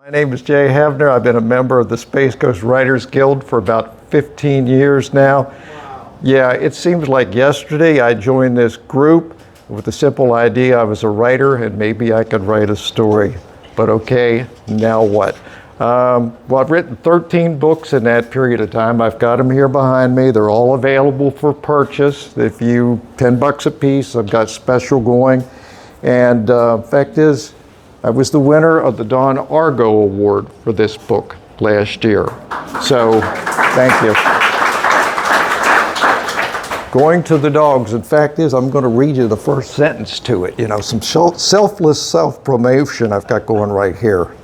My name is Jay Heavner. I've been a member of the Space Coast Writers Guild for about 15 years now. Wow. Yeah, it seems like yesterday I joined this group with the simple idea I was a writer and maybe I could write a story. But okay, now what? Well, I've written 13 books in that period of time. I've got them here behind me. They're all available for purchase. If you, $10 a piece, I've got special going. And fact is, I was the winner of the Don Argo Award for this book last year. So, thank you. Going to the dogs. In fact is, I'm going to read you the first sentence to it. You know, some selfless self-promotion I've got going right here.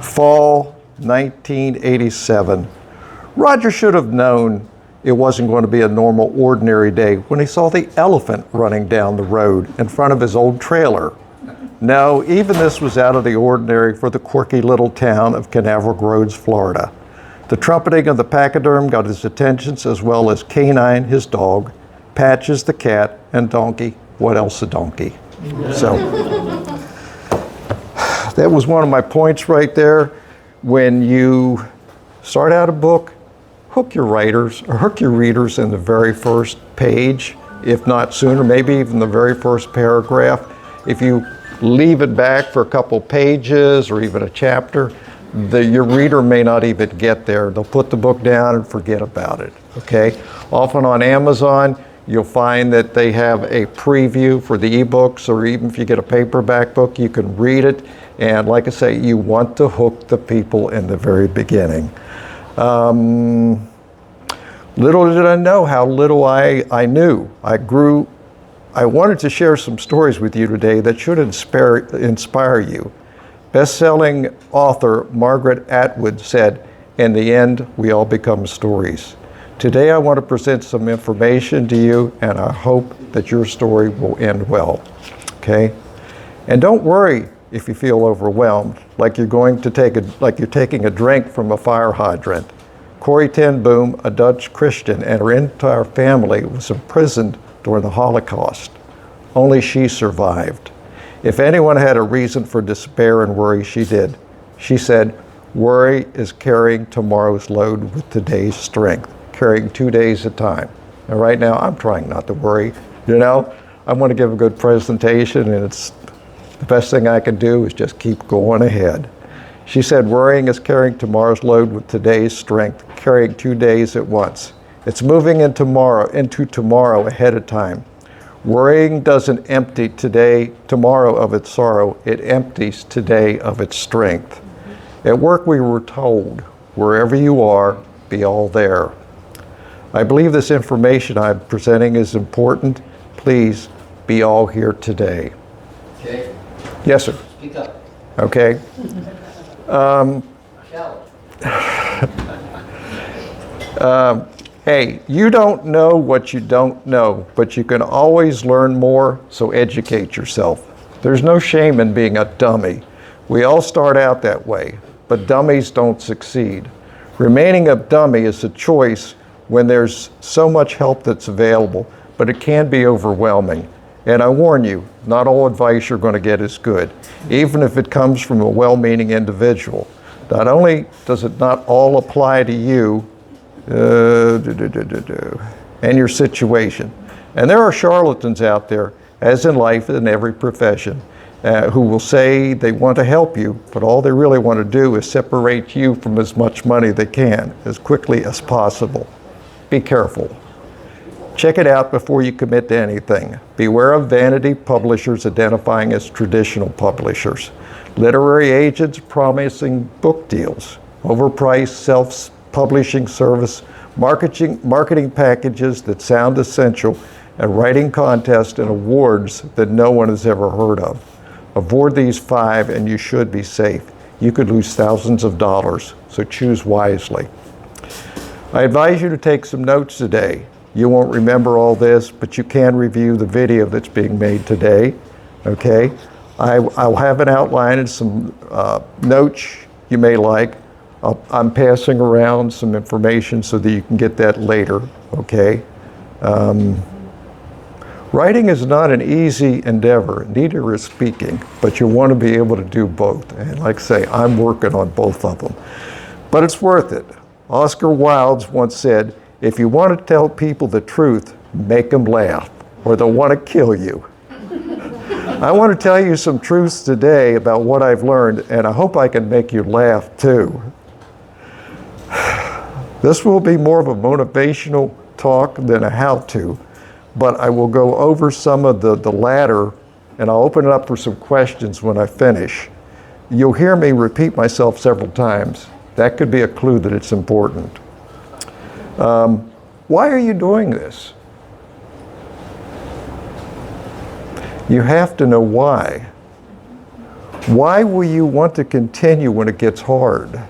Fall 1987. Roger should have known it wasn't going to be a normal, ordinary day when he saw the elephant running down the road in front of his old trailer. No, even this was out of the ordinary for the quirky little town of Canaveral Groves, Florida. The trumpeting of the pachyderm got his attentions, as well as Canine, his dog, Patches the cat, and Donkey. What else a donkey? So, that was one of my points right there. When you start out a book, hook your writers, or hook your readers in the very first page, if not sooner, maybe even the very first paragraph. If you leave it back for a couple pages or even a chapter, your reader may not even get there. They'll put the book down and forget about it, okay? Often on Amazon, you'll find that they have a preview for the ebooks, or even if you get a paperback book, you can read it. And like I say, you want to hook the people in the very beginning. Little did I know how little I knew. I wanted to share some stories with you today that should inspire you. Best-selling author Margaret Atwood said, "In the end, we all become stories." Today I want to present some information to you, and I hope that your story will end well, okay? And don't worry if you feel overwhelmed, like you're taking a drink from a fire hydrant. Corrie ten Boom, a Dutch Christian, and her entire family was imprisoned during the Holocaust. Only she survived. If anyone had a reason for despair and worry, she did. She said, "Worry is carrying tomorrow's load with today's strength, carrying 2 days at a time." And right now, I'm trying not to worry. You know, I want to give a good presentation, and it's the best thing I can do is just keep going ahead. She said, "Worrying is carrying tomorrow's load with today's strength, carrying 2 days at once. It's moving into tomorrow ahead of time. Worrying doesn't empty tomorrow of its sorrow. It empties today of its strength." At work, we were told, "Wherever you are, be all there." I believe this information I'm presenting is important. Please be all here today. Okay. Yes, sir. Speak up. Okay. Hey, you don't know what you don't know, but you can always learn more, so educate yourself. There's no shame in being a dummy. We all start out that way, but dummies don't succeed. Remaining a dummy is a choice when there's so much help that's available, but it can be overwhelming. And I warn you, not all advice you're going to get is good, even if it comes from a well-meaning individual. Not only does it not all apply to you, and your situation. And there are charlatans out there, as in life and in every profession, who will say they want to help you, but all they really want to do is separate you from as much money they can, as quickly as possible. Be careful. Check it out before you commit to anything. Beware of vanity publishers identifying as traditional publishers. Literary agents promising book deals. Overpriced self-publishing service, marketing packages that sound essential, and writing contests and awards that no one has ever heard of. Avoid these 5 and you should be safe. You could lose thousands of dollars, so choose wisely. I advise you to take some notes today. You won't remember all this, but you can review the video that's being made today, okay? I'll have an outline and some notes you may like. I'm passing around some information so that you can get that later, okay? Writing is not an easy endeavor, neither is speaking, but you want to be able to do both. And like I say, I'm working on both of them. But it's worth it. Oscar Wilde once said, if you want to tell people the truth, make them laugh, or they'll want to kill you. I want to tell you some truths today about what I've learned, and I hope I can make you laugh too. This will be more of a motivational talk than a how-to, but I will go over some of the latter, and I'll open it up for some questions when I finish. You'll hear me repeat myself several times. That could be a clue that it's important. Why are you doing this? You have to know why. Why will you want to continue when it gets hard?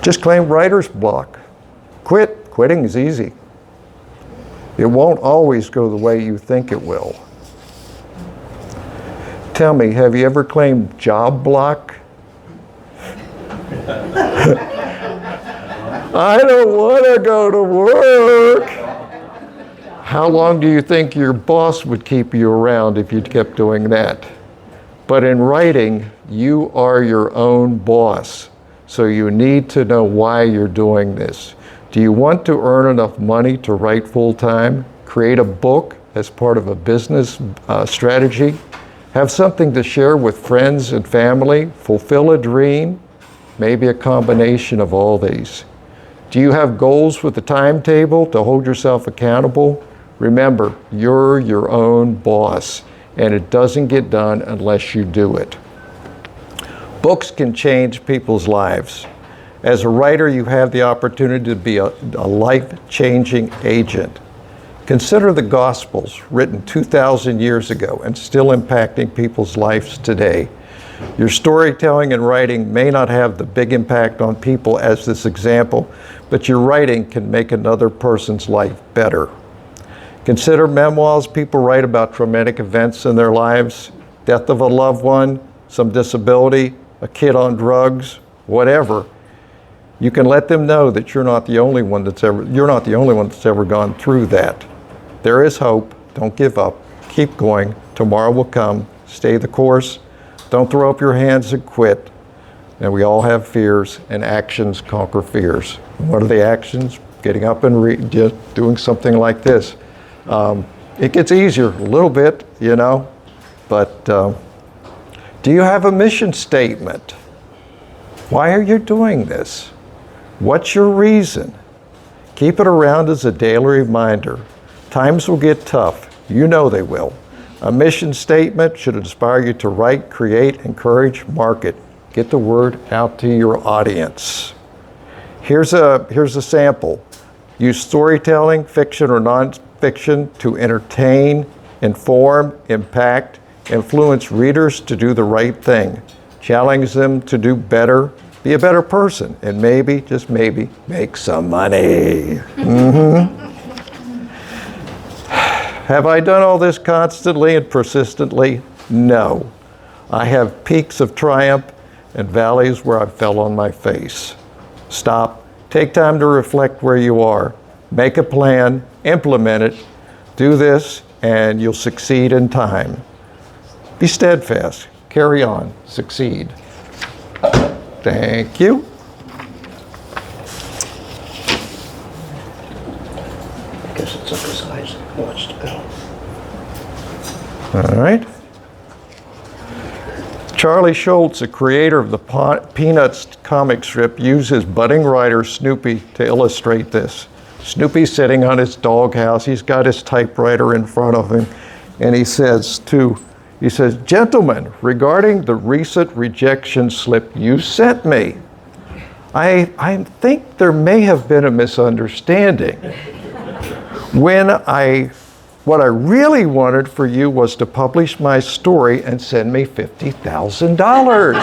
Just claim writer's block. Quit. Quitting is easy. It won't always go the way you think it will. Tell me, have you ever claimed job block? I don't want to go to work. How long do you think your boss would keep you around if you kept doing that? But in writing, you are your own boss. So you need to know why you're doing this. Do you want to earn enough money to write full time? Create a book as part of a business strategy? Have something to share with friends and family? Fulfill a dream? Maybe a combination of all these. Do you have goals with a timetable to hold yourself accountable? Remember, you're your own boss, and it doesn't get done unless you do it. Books can change people's lives. As a writer, you have the opportunity to be a life-changing agent. Consider the Gospels, written 2,000 years ago and still impacting people's lives today. Your storytelling and writing may not have the big impact on people as this example, but your writing can make another person's life better. Consider memoirs people write about traumatic events in their lives, death of a loved one, some disability, a kid on drugs, whatever. You can let them know that you're not the only one that's ever gone through that. There is hope. Don't give up. Keep going. Tomorrow will come. Stay the course. Don't throw up your hands and quit. And we all have fears, and actions conquer fears. What are the actions? Getting up and just doing something like this. It gets easier a little bit, you know, but do you have a mission statement? Why are you doing this? What's your reason? Keep it around as a daily reminder. Times will get tough. You know they will. A mission statement should inspire you to write, create, encourage, market. Get the word out to your audience. Here's a sample. Use storytelling, fiction or nonfiction, to entertain, inform, impact, influence readers to do the right thing. Challenge them to do better, be a better person, and maybe, just maybe, make some money. Have I done all this constantly and persistently? No. I have peaks of triumph and valleys where I fell on my face. Stop. Take time to reflect where you are. Make a plan, implement it, do this, and you'll succeed in time. Be steadfast, carry on, succeed. Thank you. I guess it's up his eyes. He wants to go. All right. Charlie Schultz, the creator of the Peanuts comic strip, used his budding writer Snoopy to illustrate this. Snoopy's sitting on his doghouse. He's got his typewriter in front of him, and he says, "Gentlemen, regarding the recent rejection slip you sent me, I think there may have been a misunderstanding. What I really wanted for you was to publish my story and send me $50,000.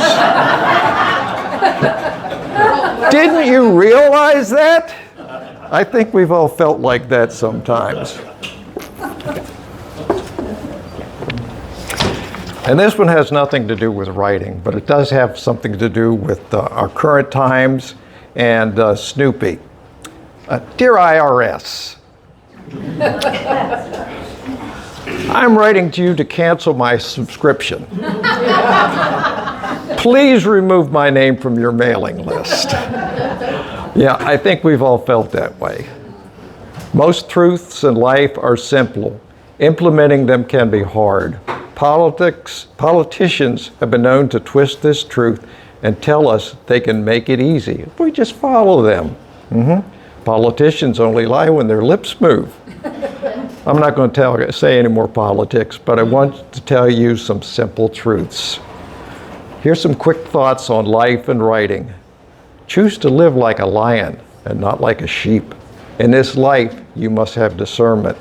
Didn't you realize that?" I think we've all felt like that sometimes. And this one has nothing to do with writing, but it does have something to do with our current times and Snoopy. Dear IRS, I'm writing to you to cancel my subscription. Please remove my name from your mailing list. Yeah, I think we've all felt that way. Most truths in life are simple. Implementing them can be hard. Politicians have been known to twist this truth and tell us they can make it easy if we just follow them. Politicians only lie when their lips move. I'm not going to say any more politics, but I want to tell you some simple truths. Here's some quick thoughts on life and writing. Choose to live like a lion and not like a sheep. In this life, you must have discernment.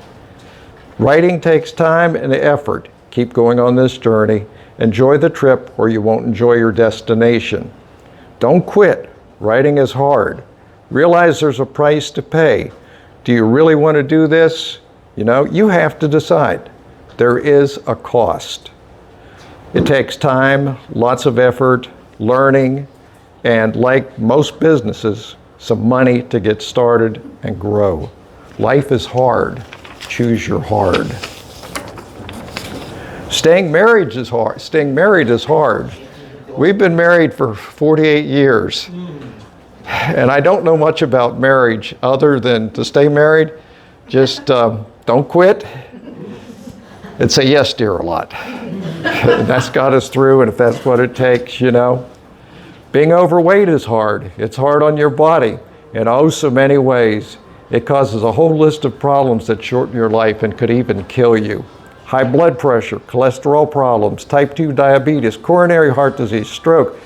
Writing takes time and effort. Keep going on this journey. Enjoy the trip or you won't enjoy your destination. Don't quit. Writing is hard. Realize there's a price to pay. Do you really want to do this? You have to decide. There is a cost. It takes time, lots of effort, learning, and like most businesses, some money to get started and grow. Life is hard. Choose your hard. Staying married is hard. We've been married for 48 years. And I don't know much about marriage other than to stay married. Just don't quit and say yes, dear, a lot. That's got us through, and if that's what it takes, Being overweight is hard. It's hard on your body in oh so many ways. It causes a whole list of problems that shorten your life and could even kill you. High blood pressure, cholesterol problems, type 2 diabetes, coronary heart disease, stroke,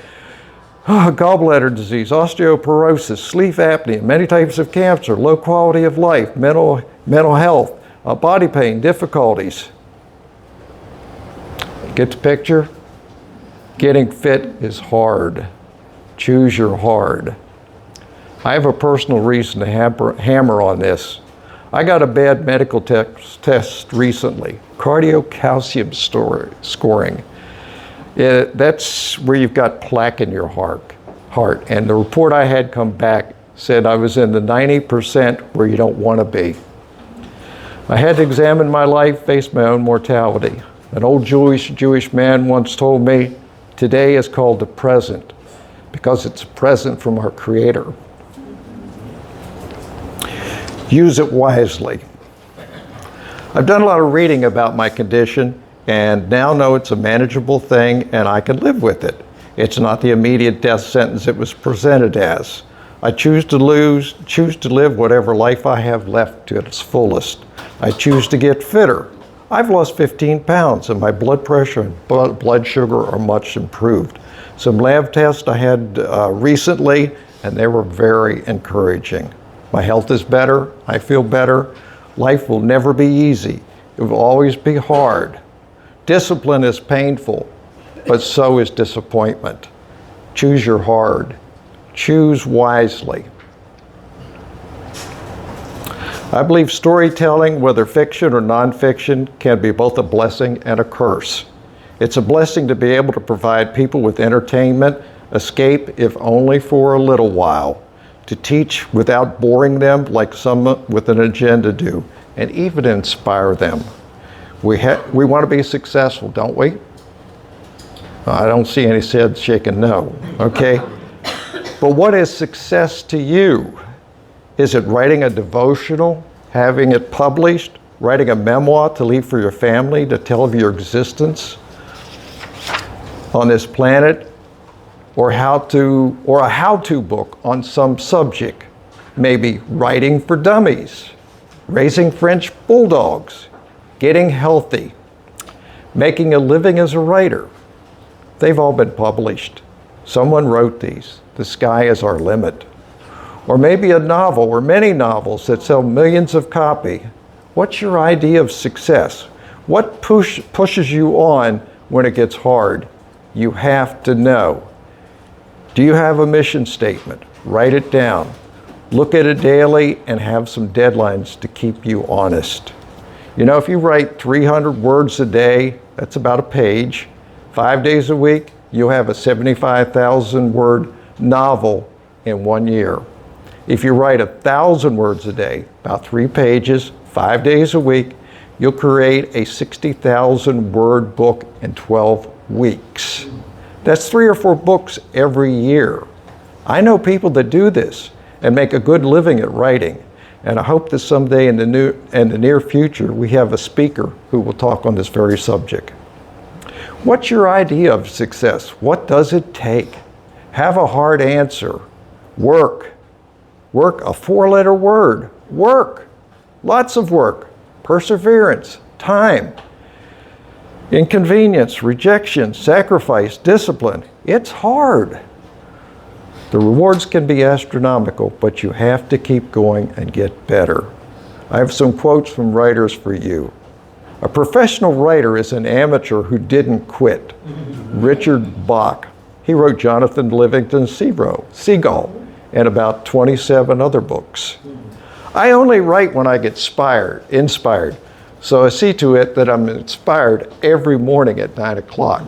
gallbladder disease, osteoporosis, sleep apnea, many types of cancer, low quality of life, mental health, body pain, difficulties. Get the picture? Getting fit is hard. Choose your hard. I have a personal reason to hammer on this. I got a bad medical test recently, cardio calcium scoring. That's where you've got plaque in your heart. And the report I had come back said I was in the 90% where you don't want to be. I had to examine my life, face my own mortality. An old Jewish man once told me, today is called the present because it's a present from our Creator. Use it wisely. I've done a lot of reading about my condition and now know it's a manageable thing and I can live with it. It's not the immediate death sentence it was presented as. I choose to live whatever life I have left to its fullest. I choose to get fitter. I've lost 15 pounds and my blood pressure and blood sugar are much improved. Some lab tests I had recently and they were very encouraging. My health is better, I feel better. Life will never be easy. It will always be hard. Discipline is painful, but so is disappointment. Choose your hard. Choose wisely. I believe storytelling, whether fiction or nonfiction, can be both a blessing and a curse. It's a blessing to be able to provide people with entertainment, escape if only for a little while, to teach without boring them like some with an agenda do, and even inspire them. We want to be successful, don't we? I don't see any heads shaking no, okay? But what is success to you? Is it writing a devotional, having it published, writing a memoir to leave for your family to tell of your existence on this planet, or a how-to book on some subject, maybe writing for dummies, raising French bulldogs, getting healthy, making a living as a writer. They've all been published. Someone wrote these. The sky is our limit. Or maybe a novel or many novels that sell millions of copies. What's your idea of success? What pushes you on when it gets hard? You have to know. Do you have a mission statement? Write it down. Look at it daily and have some deadlines to keep you honest. If you write 300 words a day, that's about a page. 5 days a week, you'll have a 75,000 word novel in 1 year. If you write 1,000 words a day, about 3 pages, 5 days a week, you'll create a 60,000 word book in 12 weeks. That's 3 or 4 books every year. I know people that do this and make a good living at writing. And I hope that someday in the near future, we have a speaker who will talk on this very subject. What's your idea of success? What does it take? Have a hard answer. Work. Work, a 4-letter word. Work. Lots of work. Perseverance. Time. Inconvenience. Rejection. Sacrifice. Discipline. It's hard. The rewards can be astronomical, but you have to keep going and get better. I have some quotes from writers for you. A professional writer is an amateur who didn't quit. Richard Bach. He wrote Jonathan Livingston Seagull and about 27 other books. I only write when I get inspired. So I see to it that I'm inspired every morning at 9 o'clock.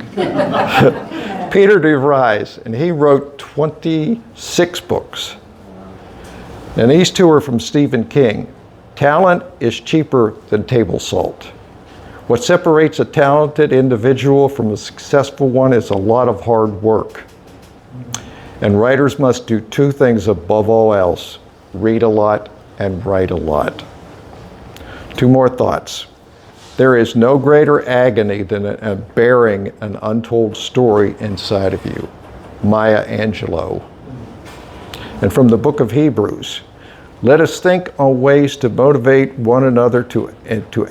Peter DeVries, and he wrote 26 books. And these 2 are from Stephen King. Talent is cheaper than table salt. What separates a talented individual from a successful one is a lot of hard work. And writers must do 2 things above all else: read a lot and write a lot. 2 more thoughts. There is no greater agony than bearing an untold story inside of you. Maya Angelou. And from the book of Hebrews, let us think on ways to motivate one another to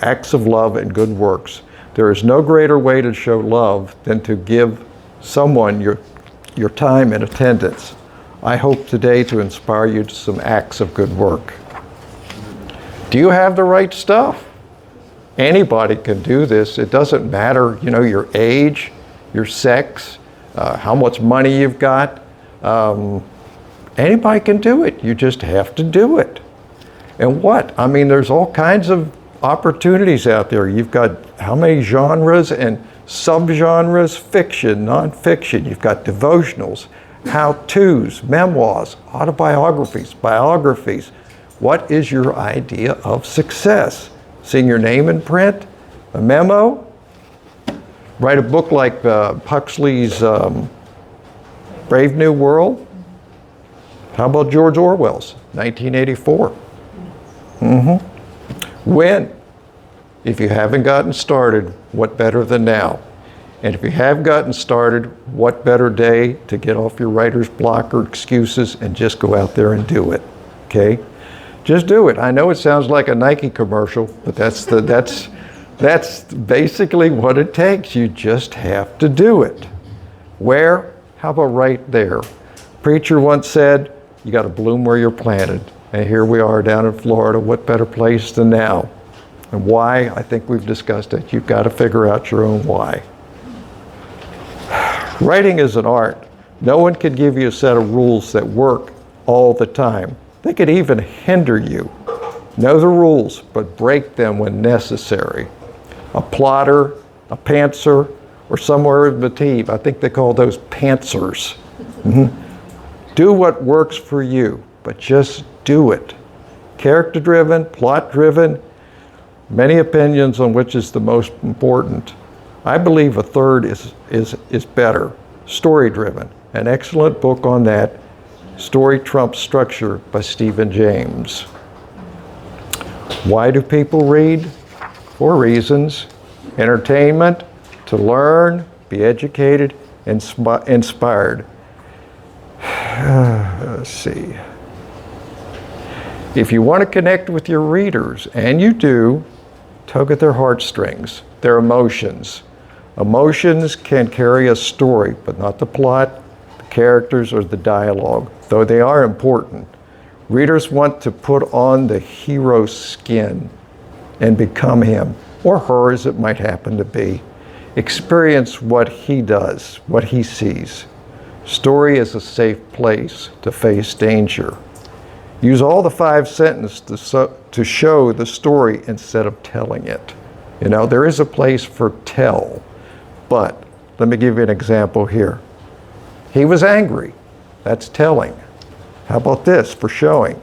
acts of love and good works. There is no greater way to show love than to give someone your time and attendance. I hope today to inspire you to some acts of good work. Do you have the right stuff? Anybody can do this. It doesn't matter, your age, your sex, how much money you've got. Anybody can do it. You just have to do it. And what? I mean, there's all kinds of opportunities out there. You've got how many genres and subgenres? Fiction, nonfiction. You've got devotionals, how-tos, memoirs, autobiographies, biographies. What is your idea of success? Seeing your name in print? A memo? Write a book like Huxley's Brave New World? How about George Orwell's 1984? When? If you haven't gotten started, what better than now? And if you have gotten started, what better day to get off your writer's block or excuses and just go out there and do it, okay? Just do it. I know it sounds like a Nike commercial, but that's basically what it takes. You just have to do it. Where? How about right there? Preacher once said, you got to bloom where you're planted. And here we are down in Florida. What better place than now? And why? I think we've discussed it. You've got to figure out your own why. Writing is an art. No one can give you a set of rules that work all the time. They could even hinder you. Know the rules, but break them when necessary. A plotter, a pantser, or somewhere in between. I think they call those pantsers. Do what works for you, but just do it. Character-driven, plot-driven, many opinions on which is the most important. I believe a third is better. Story-driven. An excellent book on that, Story Trumps Structure by Stephen James. Why do people read? For reasons. Entertainment, to learn, be educated, inspired. Let's see. If you want to connect with your readers, and you do, tug at their heartstrings, their emotions. Emotions can carry a story, but not the plot, the characters, or the dialogue, though they are important. Readers want to put on the hero's skin and become him, or her as it might happen to be. Experience what he does, what he sees. Story is a safe place to face danger. Use all the 5 sentences to show the story instead of telling it. There is a place for tell, but let me give you an example here. He was angry. That's telling. How about this for showing?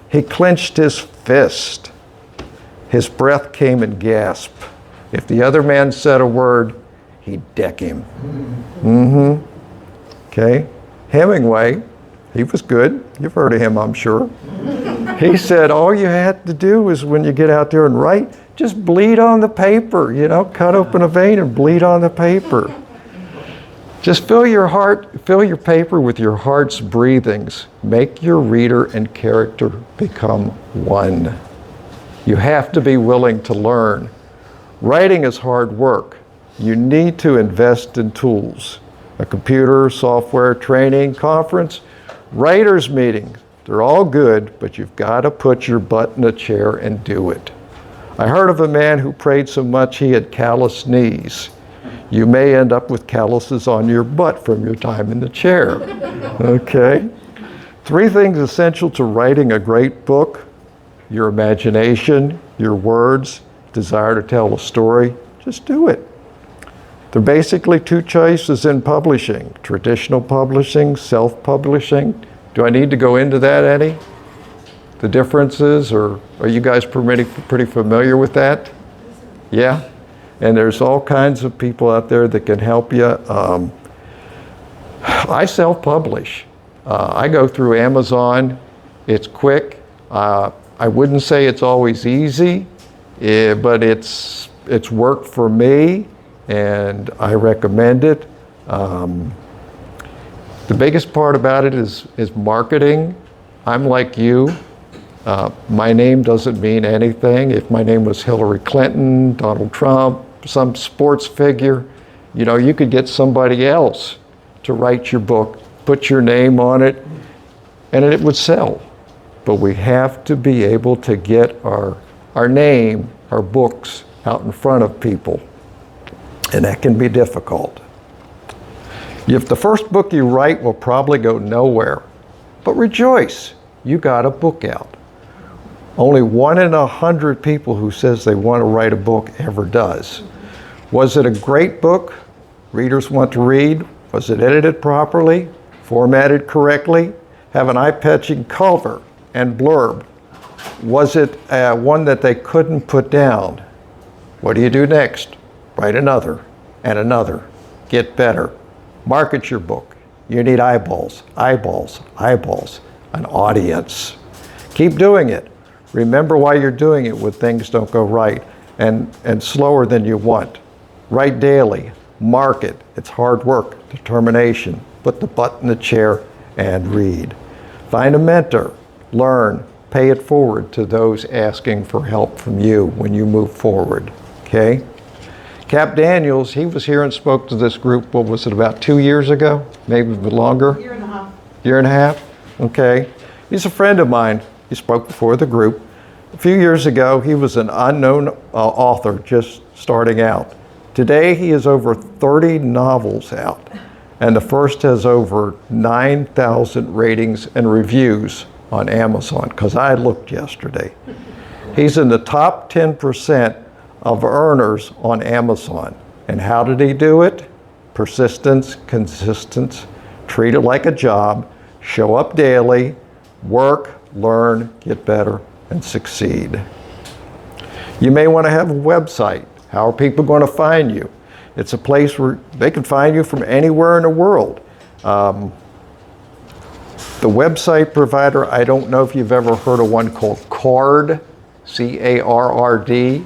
He clenched his fist. His breath came in gasp. If the other man said a word, he'd deck him. Okay. Hemingway, he was good. You've heard of him, I'm sure. He said, all you had to do is when you get out there and write, just bleed on the paper, you know, cut open a vein and bleed on the paper. Just fill your paper with your heart's breathings. Make your reader and character become one. You have to be willing to learn. Writing is hard work. You need to invest in tools. A computer, software, training, conference, writers' meeting. They're all good, but you've got to put your butt in a chair and do it. I heard of a man who prayed so much he had calloused knees. You may end up with calluses on your butt from your time in the chair. Okay? 3 things essential to writing a great book: your imagination, your words, desire to tell a story. Just do it. There are basically 2 choices in publishing: traditional publishing, self-publishing. Do I need to go into that any? The differences, or are you guys pretty familiar with that? Yeah? And there's all kinds of people out there that can help you. I self-publish. I go through Amazon. It's quick. I wouldn't say it's always easy, but it's worked for me, and I recommend it. The biggest part about it is marketing. I'm like you. My name doesn't mean anything. If my name was Hillary Clinton, Donald Trump, some sports figure, you know, you could get somebody else to write your book, put your name on it, and it would sell. But we have to be able to get our name, our books out in front of people. And that can be difficult. If the first book you write will probably go nowhere, but rejoice, you got a book out. Only 1 in 100 people who says they want to write a book ever does. Was it a great book readers want to read? Was it edited properly, formatted correctly, have an eye-catching cover and blurb? Was it one that they couldn't put down? What do you do next? Write another and another. Get better. Market your book. You need eyeballs, eyeballs, eyeballs, an audience. Keep doing it. Remember why you're doing it when things don't go right and slower than you want. Write daily. Market. It's hard work, determination. Put the butt in the chair and read. Find a mentor. Learn. Pay it forward to those asking for help from you when you move forward. Okay? Cap Daniels, he was here and spoke to this group, what was it, about 2 years ago? Maybe a bit longer? Year and a half. Year and a half? Okay. He's a friend of mine. He spoke before the group. A few years ago, he was an unknown author just starting out. Today, he has over 30 novels out, and the first has over 9,000 ratings and reviews on Amazon, because I looked yesterday. He's in the top 10% of earners on Amazon. And how did he do it? Persistence, consistency, treat it like a job, show up daily, work, learn, get better, and succeed. You may want to have a website. How are people going to find you? It's a place where they can find you from anywhere in the world. The website provider, I don't know if you've ever heard of one called Carrd, C-A-R-R-D.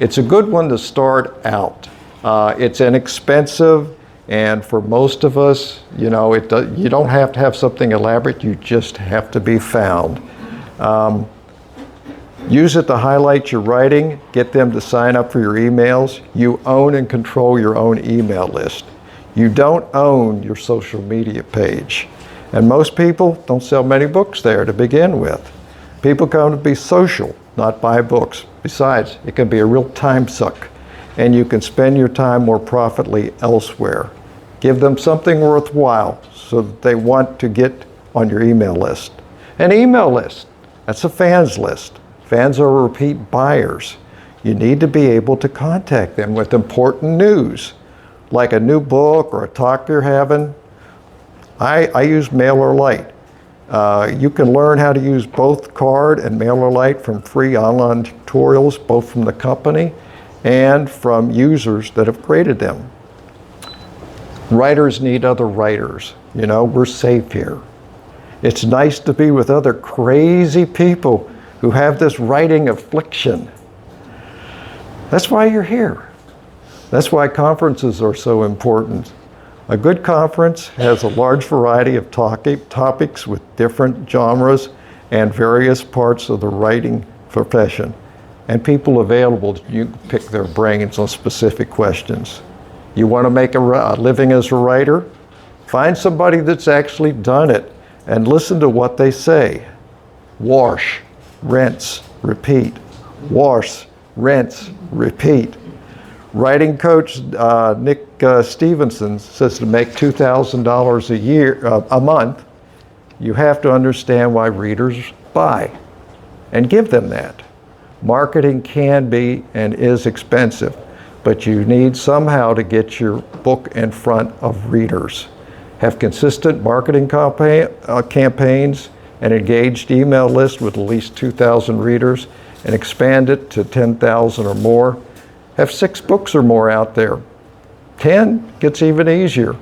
It's a good one to start out. It's inexpensive, and for most of us, you know, you don't have to have something elaborate, you just have to be found. Use it to highlight your writing, get them to sign up for your emails. You own and control your own email list. You don't own your social media page. And most people don't sell many books there to begin with. People come to be social, not buy books. Besides, it can be a real time suck, and you can spend your time more profitably elsewhere. Give them something worthwhile so that they want to get on your email list. An email list, that's a fans list. Fans are repeat buyers. You need to be able to contact them with important news, like a new book or a talk you're having. I use MailerLite. You can learn how to use both card and MailerLite from free online tutorials, both from the company and from users that have created them. Writers need other writers. You know, we're safe here. It's nice to be with other crazy people who have this writing affliction. That's why you're here. That's why conferences are so important. A good conference has a large variety of topics with different genres and various parts of the writing profession, and people available to pick their brains on specific questions. You want to make a living as a writer? Find somebody that's actually done it and listen to what they say. Wash, rinse, repeat. Wash, rinse, repeat. Writing coach Nick Stevenson says to make $2,000 a month, you have to understand why readers buy and give them that. Marketing can be and is expensive, but you need somehow to get your book in front of readers. Have consistent marketing campaigns, an engaged email list with at least 2,000 readers, and expand it to 10,000 or more. Have 6 books or more out there. 10 gets even easier.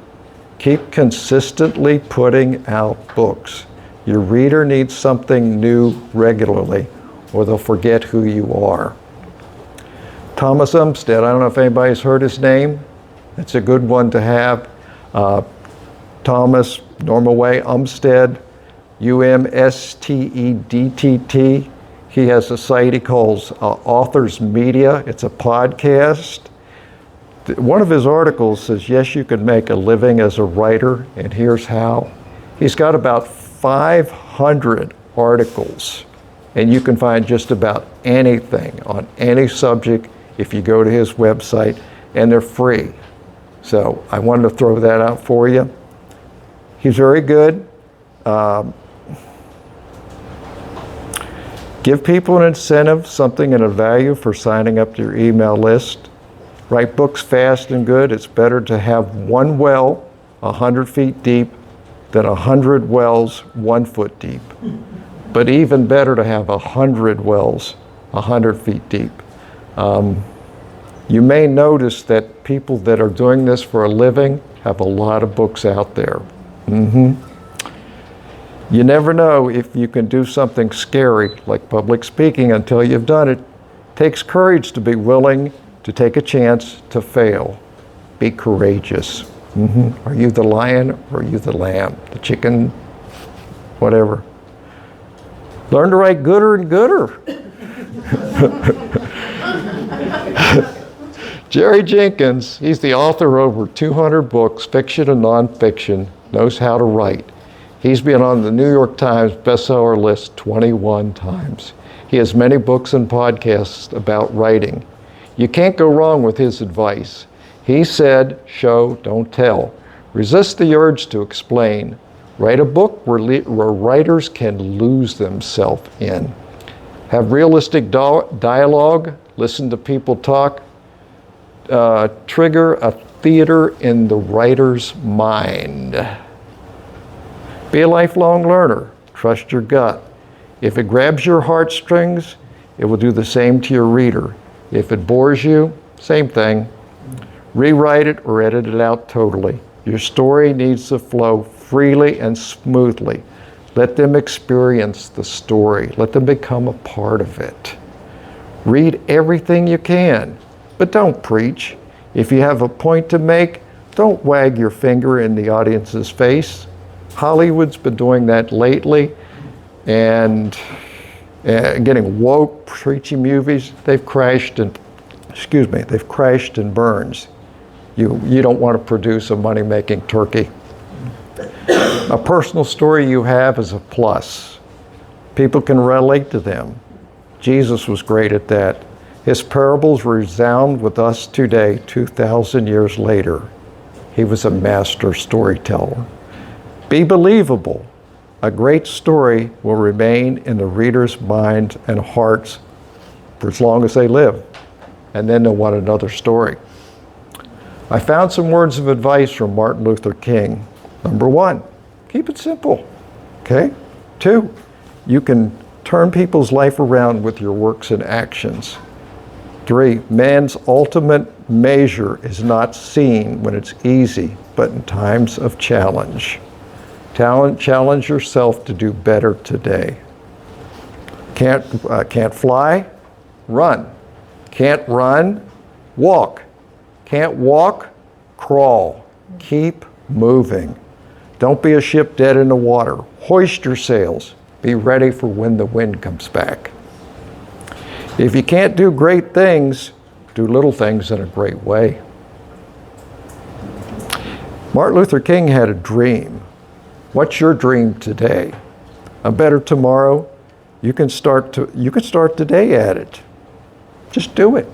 Keep consistently putting out books. Your reader needs something new regularly, or they'll forget who you are. Thomas Umstead, I don't know if anybody's heard his name. It's a good one to have. Thomas, normal way, Umstead, Umsteddtt. He has a site he calls Authors Media. It's a podcast. One of his articles says, yes, you can make a living as a writer, and here's how. He's got about 500 articles, and you can find just about anything on any subject if you go to his website, and they're free. So I wanted to throw that out for you. He's very good. Give people an incentive, something and a value for signing up to your email list. Write books fast and good. It's better to have one well 100 feet deep than 100 wells 1 foot deep. But even better to have 100 wells 100 feet deep. You may notice that people that are doing this for a living have a lot of books out there. You never know if you can do something scary like public speaking until you've done it. It takes courage to be willing to take a chance to fail. Be courageous. Are you the lion or are you the lamb? The chicken? Whatever. Learn to write gooder and gooder. Jerry Jenkins, he's the author of over 200 books, fiction and nonfiction, knows how to write. He's been on the New York Times bestseller list 21 times. He has many books and podcasts about writing. You can't go wrong with his advice. He said, show, don't tell. Resist the urge to explain. Write a book where writers can lose themselves in. Have realistic dialogue, listen to people talk, trigger a theater in the writer's mind. Be a lifelong learner. Trust your gut. If it grabs your heartstrings, it will do the same to your reader. If it bores you, same thing. Rewrite it or edit it out totally. Your story needs to flow freely and smoothly. Let them experience the story. Let them become a part of it. Read everything you can, but don't preach. If you have a point to make, don't wag your finger in the audience's face. Hollywood's been doing that lately, and getting woke, preachy movies, they've crashed and burns. You don't want to produce a money-making turkey. A personal story you have is a plus. People can relate to them. Jesus was great at that. His parables resound with us today, 2,000 years later. He was a master storyteller. Be believable. A great story will remain in the reader's minds and hearts for as long as they live, and then they'll want another story. I found some words of advice from Martin Luther King. Number 1, keep it simple, okay? 2, you can turn people's life around with your works and actions. 3, man's ultimate measure is not seen when it's easy, but in times of challenge. Challenge yourself to do better today. Can't fly? Run. Can't run? Walk. Can't walk? Crawl. Keep moving. Don't be a ship dead in the water. Hoist your sails. Be ready for when the wind comes back. If you can't do great things, do little things in a great way. Martin Luther King had a dream. What's your dream today? A better tomorrow? You can start today at it. Just do it.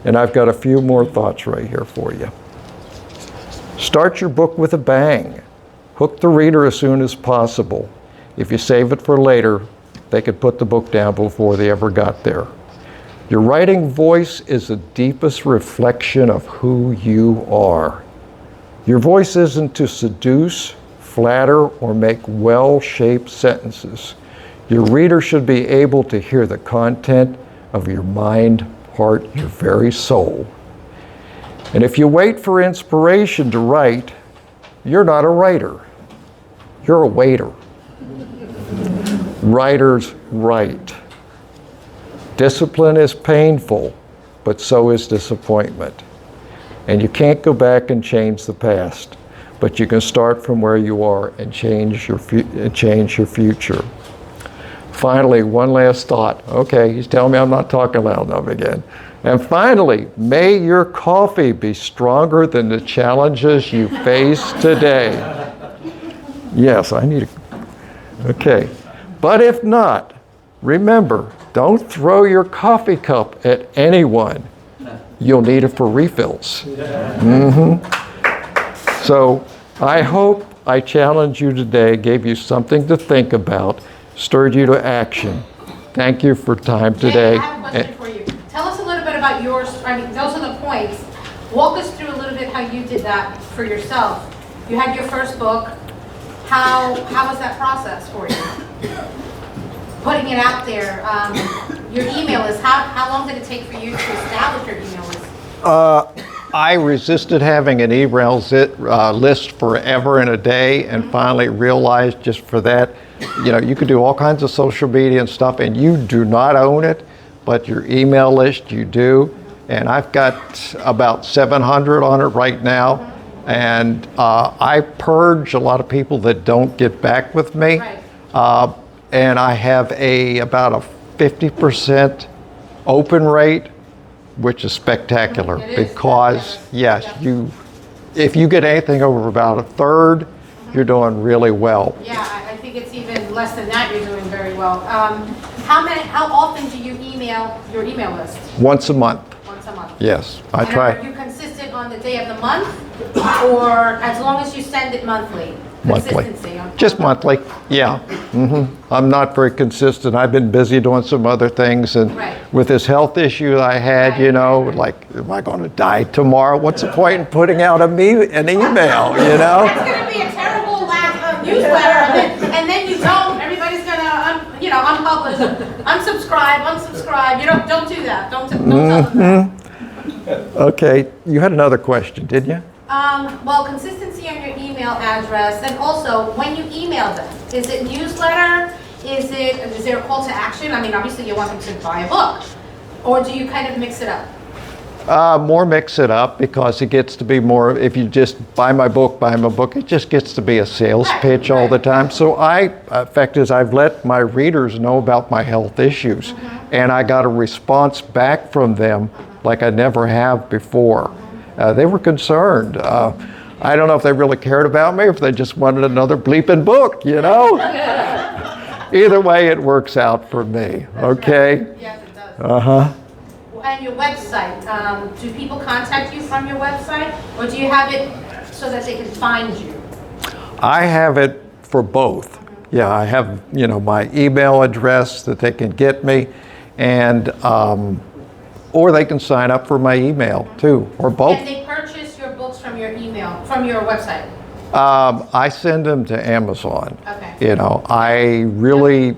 And I've got a few more thoughts right here for you. Start your book with a bang. Hook the reader as soon as possible. If you save it for later, they could put the book down before they ever got there. Your writing voice is the deepest reflection of who you are. Your voice isn't to seduce, flatter, or make well-shaped sentences. Your reader should be able to hear the content of your mind, heart, your very soul. And if you wait for inspiration to write, you're not a writer. You're a waiter. Writers write. Discipline is painful, but so is disappointment. And you can't go back and change the past, but you can start from where you are and change your future. Finally, one last thought. Okay, he's telling me I'm not talking loud enough again. And finally, may your coffee be stronger than the challenges you face today. Yes, I need a... Okay. But if not, remember, don't throw your coffee cup at anyone. You'll need it for refills. So I hope I challenged you today, gave you something to think about, stirred you to action. Thank you for time today. I have a question for you. Tell us a little bit about yours. I mean, those are the points. Walk us through a little bit how you did that for yourself. You had your first book. How was that process for you? Putting it out there. Your email list. How long did it take for you to establish your email list? I resisted having an email list forever and a day, and finally realized just for that, you could do all kinds of social media and stuff, and you do not own it, but your email list you do. And I've got about 700 on it right now. And I purge a lot of people that don't get back with me. Right. And I have about a 50% open rate, which is spectacular. It is Because, spectacular. yes, if you get anything over about a third, you're doing really well. Yeah, I think it's even less than that. You're doing very well. How often do you email your email list? Once a month. Once a month. Yes, I And try. Are you consistent on the day of the month, or as long as you send it monthly? Monthly. Consistency. Just monthly, yeah. I'm not very consistent. I've been busy doing some other things, and Right. with this health issue I had, Right. like, am I going to die tomorrow? What's the point in putting out an email, That's going to be a terrible newsletter, and then you don't. Everybody's going to, unpublish, unsubscribe. Don't do that. Don't tell them that. Okay, you had another question, didn't you? Well, consistency on your email address, and also when you email them, is it newsletter? Is there a call to action? I mean, obviously you want them to buy a book, or do you kind of mix it up? More mix it up, because it gets to be more, if you just buy my book, it just gets to be a sales Right, pitch all the right. time. So fact is, I've let my readers know about my health issues, and I got a response back from them like I never have before. They were concerned. I don't know if they really cared about me, or if they just wanted another bleeping book, Either way, it works out for me, okay? Yes, it does. Uh-huh. And your website, do people contact you from your website, or do you have it so that they can find you? I have it for both. Yeah, I have, my email address that they can get me, and or they can sign up for my email too, or both. And they purchase your books from your email, from your website? I send them to Amazon. Okay. You know, I really,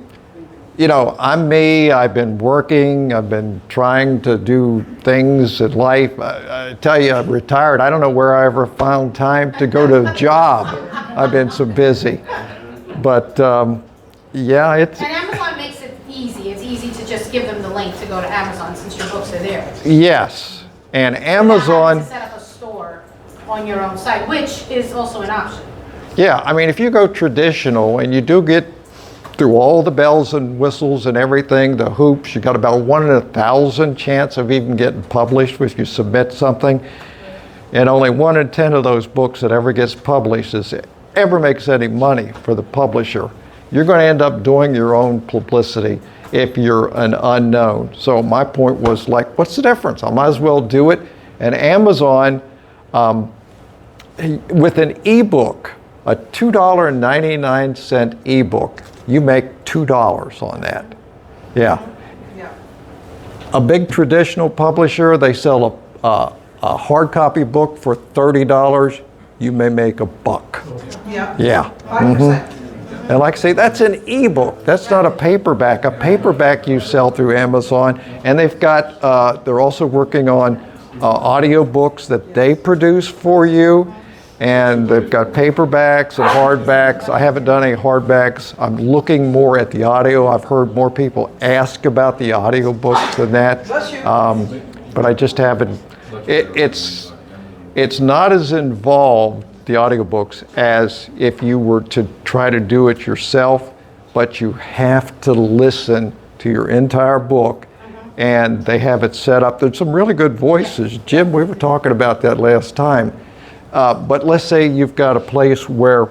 you know, I'm me. I've been working. I've been trying to do things in life. I tell you, I'm retired. I don't know where I ever found time to go to a job. I've been so busy. But yeah, it's. And Amazon makes it easy. It's easy to just give them the link to go to Amazon since your books are there. Yes, and Without Amazon. having to set up a store on your own site, which is also an option. Yeah, I mean, if you go traditional and you do get through all the bells and whistles and everything, the hoops, you got about 1 in 1,000 chance of even getting published if you submit something. And only 1 in 10 of those books that ever gets published ever makes any money for the publisher. You're going to end up doing your own publicity if you're an unknown. So my point was like, what's the difference? I might as well do it. And Amazon, with an ebook, a $2.99 ebook, you make $2 on that. Yeah. A big traditional publisher, they sell a hard copy book for $30. You may make $1. Yeah. 5%. And like I say, that's an ebook. That's not a paperback. A paperback you sell through Amazon, and they've got. They're also working on audio books that they produce for you, and they've got paperbacks and hardbacks. I haven't done any hardbacks. I'm looking more at the audio. I've heard more people ask about the audio books than that, but I just haven't. It's not as involved, the audiobooks, as if you were to try to do it yourself, but you have to listen to your entire book, and they have it set up. There's some really good voices. Jim, we were talking about that last time. But let's say you've got a place where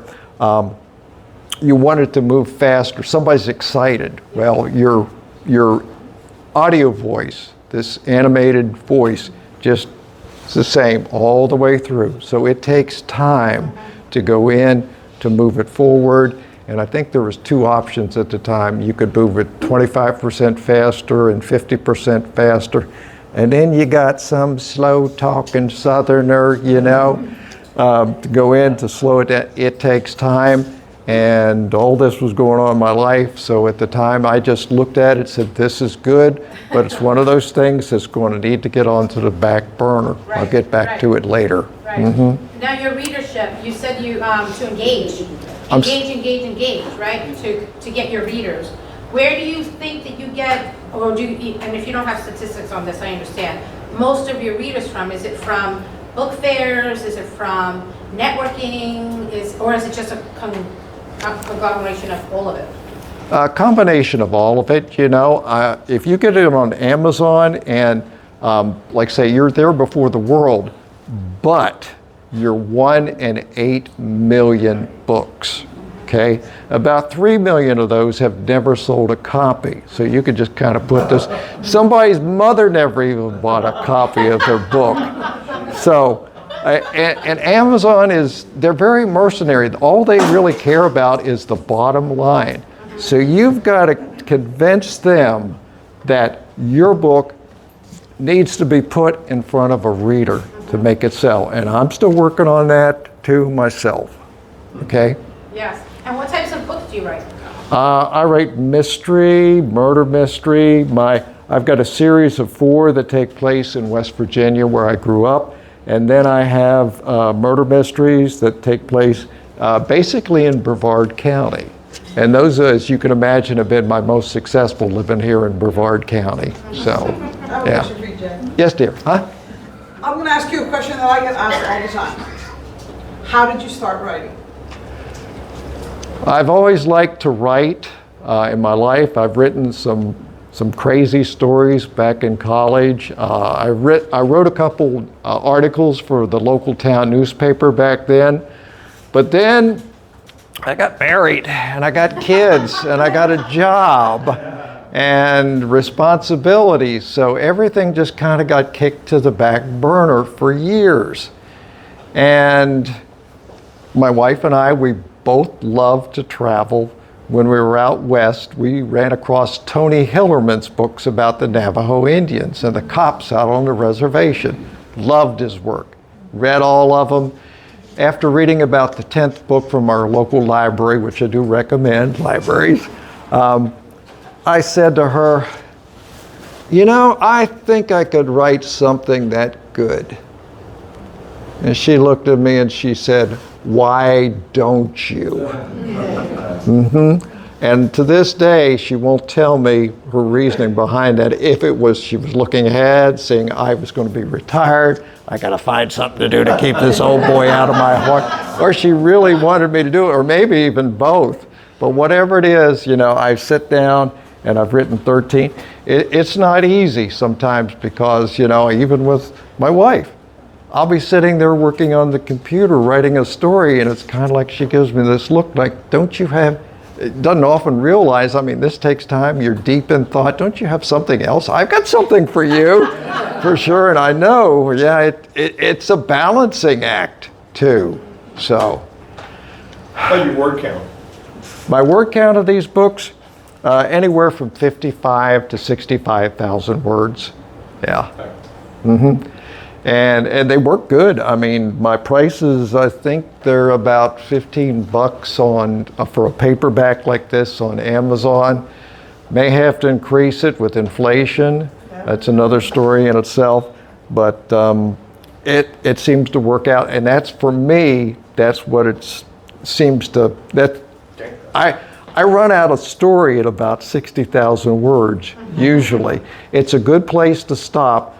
you want it to move faster. Somebody's excited. Well, your audio voice, this animated voice, just it's the same all the way through. So it takes time to go in, to move it forward. And I think there was 2 options at the time. You could move it 25% faster and 50% faster. And then you got some slow talking Southerner, you know, to go in to slow it down. It takes time. And all this was going on in my life. So at the time, I just looked at it and said, this is good, but it's one of those things that's going to need to get onto the back burner. Right, I'll get back to it later. Right. Now your readership, you said you to engage, right? To get your readers. Where do you think that you get, or do you, and if you don't have statistics on this, I understand, most of your readers from? Is it from book fairs? Is it from networking? Or is it just a conglomeration of all of it? A combination of all of it, you know. If you get it on Amazon and, like say, you're there before the world, but you're 1 in 8 million books, okay? About 3 million of those have never sold a copy. So you could just kind of put this, somebody's mother never even bought a copy of their book. So, and Amazon they're very mercenary. All they really care about is the bottom line. So you've got to convince them that your book needs to be put in front of a reader to make it sell. And I'm still working on that too myself, okay? Yes. And what types of books do you write? I write mystery, murder mystery. I've got a series of 4 that take place in West Virginia where I grew up. And then I have murder mysteries that take place basically in Brevard County. And those, as you can imagine, have been my most successful living here in Brevard County. So, I have a yeah. question for you, Jay. Yes, dear. Huh? I'm going to ask you a question that I get asked all the time. How did you start writing? I've always liked to write in my life. I've written some crazy stories back in college. I wrote a couple articles for the local town newspaper back then. But then I got married and I got kids and I got a job and responsibilities. So everything just kind of got kicked to the back burner for years. And my wife and I, we both loved to travel. When we were out west, we ran across Tony Hillerman's books about the Navajo Indians and the cops out on the reservation. Loved his work, read all of them. after reading about the 10th book from our local library, which I do recommend, libraries, I said to her, you know, I think I could write something that good. And she looked at me and she said, why don't you? And to this day, she won't tell me her reasoning behind that. If it was she was looking ahead, saying I was going to be retired, I got to find something to do to keep this old boy out of my heart, or she really wanted me to do it, or maybe even both. But whatever it is, you know, I sit down and I've written 13. It's not easy sometimes because, you know, even with my wife, I'll be sitting there working on the computer writing a story, and it's kind of like she gives me this look like, don't you have, it doesn't often realize, I mean, this takes time, you're deep in thought, don't you have something else? I've got something for you, for sure, and I know, yeah, it's a balancing act too, so. How about your word count? My word count of these books, anywhere from 55 to 65,000 words, yeah. And they work good. I mean, my prices, I think they're about $15 on for a paperback like this on Amazon. May have to increase it with inflation. That's another story in itself. But it seems to work out, and that's, for me, that's what it seems to. That I run out of story at about 60,000 words usually. It's a good place to stop.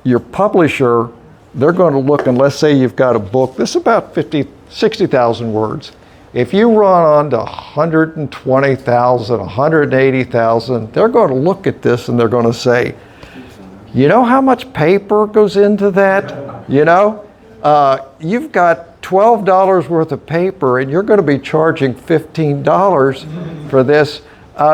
Your publisher, they're going to look, and let's say you've got a book, this is about 60,000 words. If you run on to 120,000, 180,000, they're going to look at this and they're going to say, you know how much paper goes into that? You know, you've got $12 worth of paper and you're going to be charging $15 for this.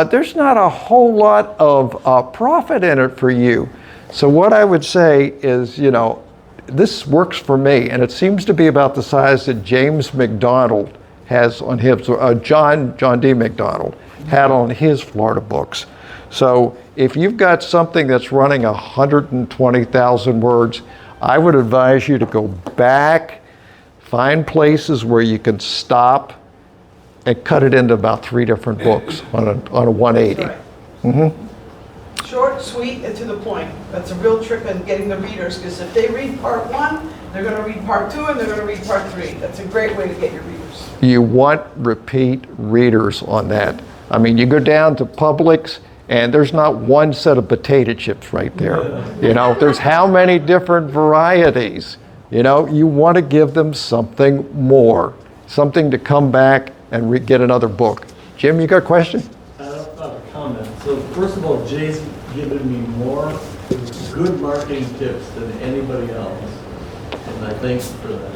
There's not a whole lot of profit in it for you. So what I would say is, you know, this works for me, and it seems to be about the size that James McDonald has on his, John D. McDonald had on his Florida books. So if you've got something that's running 120,000 words, I would advise you to go back, find places where you can stop and cut it into about 3 different books on a 180. Short, sweet, and to the point. That's a real trick on getting the readers, because if they read part 1, they're going to read part 2, and they're going to read part 3. That's a great way to get your readers. You want repeat readers on that. I mean, you go down to Publix, and there's not one set of potato chips right there. You know, there's how many different varieties. You know, you want to give them something more, something to come back and get another book. Jim, you got a question? About a comment. So first of all, Jay's given me more good marketing tips than anybody else, and I thank you for that.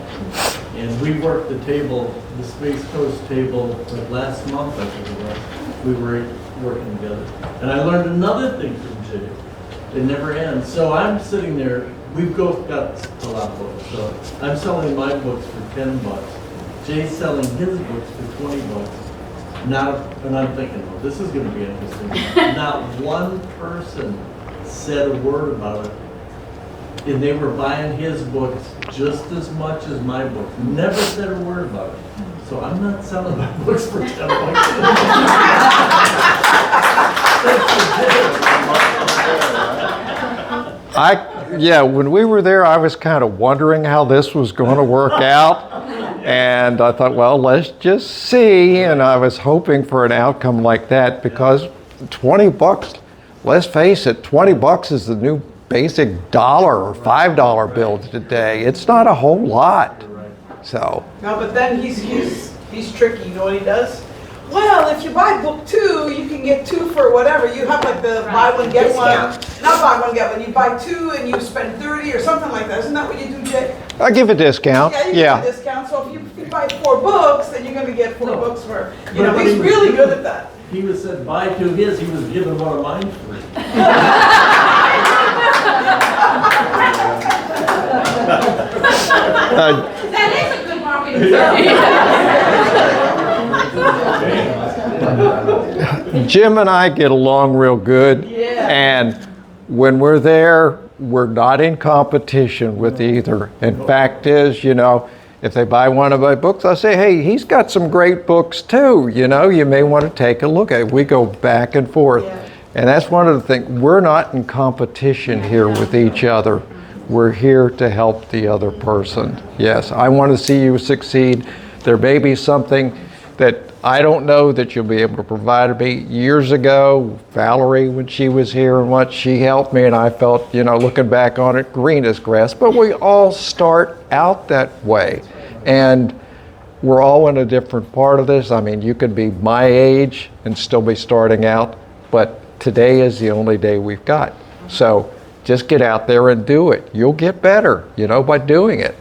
And we worked the table, the Space Coast table, like last month, I think it was. We were working together, and I learned another thing from Jay. It never ends. So I'm sitting there. We've both got a lot of books, so I'm selling my books for $10. Jay's selling his books for $20. And I'm thinking, well, this is going to be interesting. Not one person said a word about it. And they were buying his books just as much as my books. Never said a word about it. So I'm not selling my books for $10. Yeah, when we were there, I was kind of wondering how this was going to work out. And I thought, well, let's just see. And I was hoping for an outcome like that because $20, let's face it, $20 is the new basic $1 or $5 bill today. It's not a whole lot. So. No, but then he's tricky. You know what he does? Well, if you buy book 2, you can get 2 for whatever. You have like the buy one, get one. Not buy one, get one. You buy 2 and you spend 30 or something like that. Isn't that what you do, Jay? I give a discount. Yeah, you get a discount. So if you buy 4 books, then you're going to get 4 books for, you know, he's really good at that. He was said buy 2 his, he was giving one of mine free. That is a good marketing strategy. Jim and I get along real good, and when we're there, we're not in competition with either. In fact is, you know, If they buy one of my books, I'll say, hey, he's got some great books too. You know, you may want to take a look at it. We go back and forth. Yeah. And that's one of the things, we're not in competition here with each other. We're here to help the other person. Yes, I want to see you succeed. There may be something that I don't know that you'll be able to provide to me. Years ago, Valerie, when she was here and what, she helped me, and I felt, you know, looking back on it, green as grass. But we all start out that way. And we're all in a different part of this. I mean, you could be my age and still be starting out, but today is the only day we've got. So just get out there and do it. You'll get better, you know, by doing it.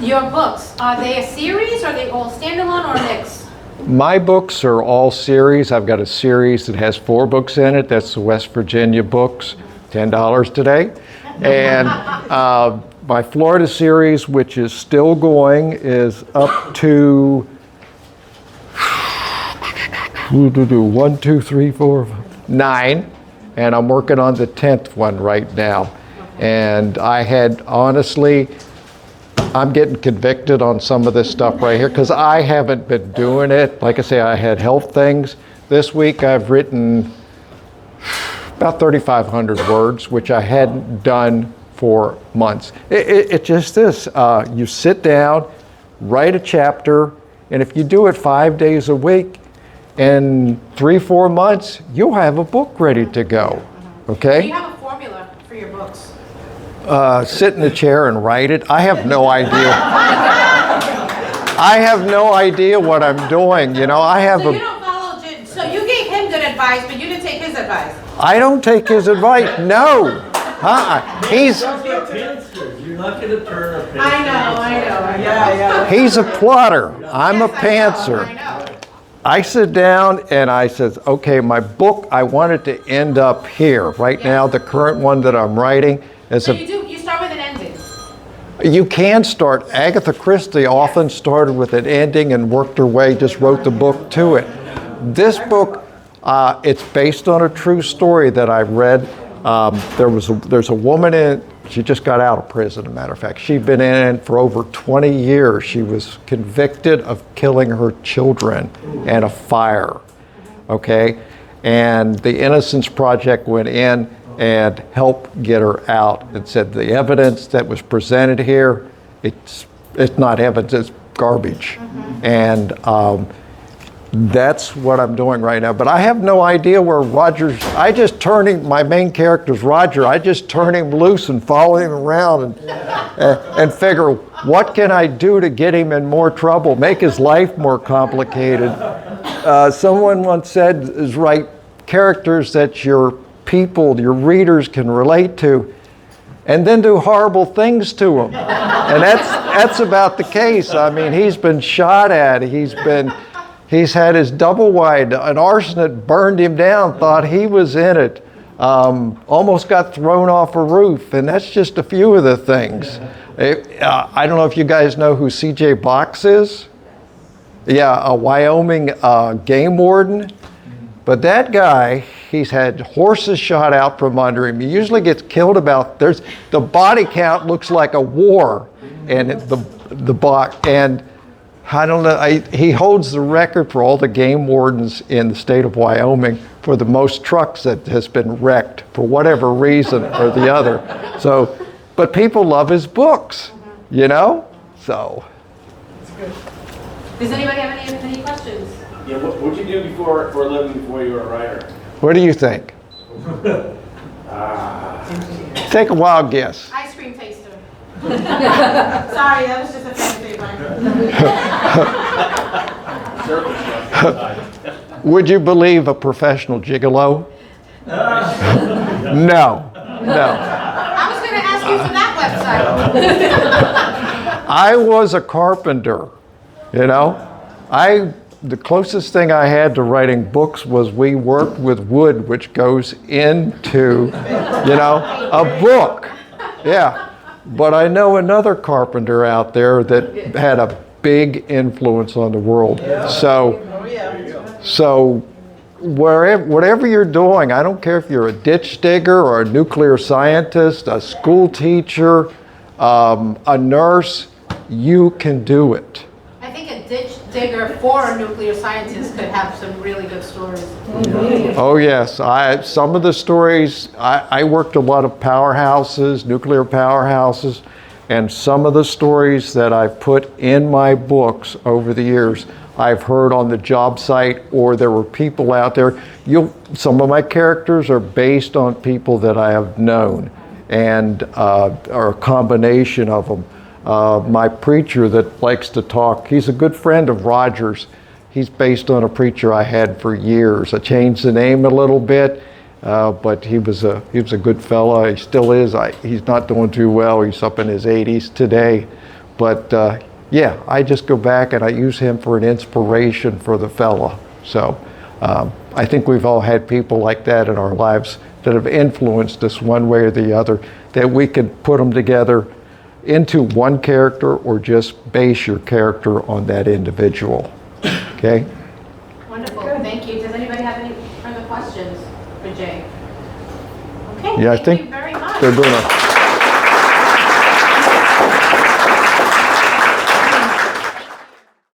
Your books, are they a series, or are they all standalone, or a mix? My books are all series. I've got a series that has 4 books in it. That's the West Virginia books, $10 today. And my Florida series, which is still going, is up to 1, 2, 3, 4, 9. And I'm working on the 10th one right now. And I had, honestly, I'm getting convicted on some of this stuff right here because I haven't been doing it. Like I say, I had health things. This week I've written about 3,500 words, which I hadn't done for months. It just is. You sit down, write a chapter, and if you do it 5 days a week, in 3-4 months, you'll have a book ready to go. Do Okay? you have a formula for your books? Sit in the chair and write it. I have no idea. I have no idea what I'm doing. You know, I have So you a. don't follow, so you gave him good advice, but you didn't take his advice? I don't take his advice. No. He's You're not going to turn a pencil. I know. Yeah. he's a plotter. I'm a Yes, I pantser. know. I sit down and I says, okay, my book, I want it to end up here. Right now, the current one that I'm writing is So you start with an ending. You can start. Agatha Christie often started with an ending and worked her way, just wrote the book to it. This book, it's based on a true story that I read. There's a woman in, she just got out of prison, as a matter of fact. She'd been in it for over 20 years. She was convicted of killing her children in a fire, okay? And the Innocence Project went in and helped get her out and said the evidence that was presented here, it's not evidence, it's garbage. And that's what I'm doing right now. But I have no idea where Roger's, my main character's Roger, I just turn him loose and follow him around and figure, what can I do to get him in more trouble, make his life more complicated? Someone once said, is write characters that your people, your readers can relate to, and then do horrible things to them. And that's about the case. I mean, he's been shot at, he's had his double wide, an arsonist burned him down, thought he was in it, almost got thrown off a roof, and that's just a few of the things. I don't know if you guys know who C.J. Box is. Yeah, a Wyoming game warden. But that guy, he's had horses shot out from under him. He usually gets killed the body count looks like a war, and I don't know, he holds the record for all the game wardens in the state of Wyoming for the most trucks that has been wrecked for whatever reason or the other. So, but people love his books, you know? So. Does anybody have any questions? Yeah, what'd you do for a living before you were a writer? What do you think? Take a wild guess. Ice cream taster. Sorry, that was just a fantasy of mine. Would you believe a professional gigolo? No. I was going to ask you for that website. I was a carpenter, you know. The closest thing I had to writing books was we worked with wood, which goes into, a book. Yeah. But I know another carpenter out there that had a big influence on the world. So whatever you're doing, I don't care if you're a ditch digger or a nuclear scientist, a school teacher, a nurse, you can do it. I think a ditch digger for a nuclear scientist could have some really good stories. Oh yes, some of the stories, I worked a lot of powerhouses, nuclear powerhouses, and some of the stories that I've put in my books over the years, I've heard on the job site, or there were people out there. Some of my characters are based on people that I have known, and are a combination of them. My preacher that likes to talk, he's a good friend of Roger's. He's based on a preacher I had for years. I changed the name a little bit, but he was a good fella. He still is. He's not doing too well. He's up in his 80s today. But yeah, I just go back and I use him for an inspiration for the fella. So I think we've all had people like that in our lives that have influenced us one way or the other, that we could put them together into one character or just base your character on that individual. Okay? Wonderful, thank you. Does anybody have any further questions for Jay? Okay, Yeah, I thank think you very much. they're doing a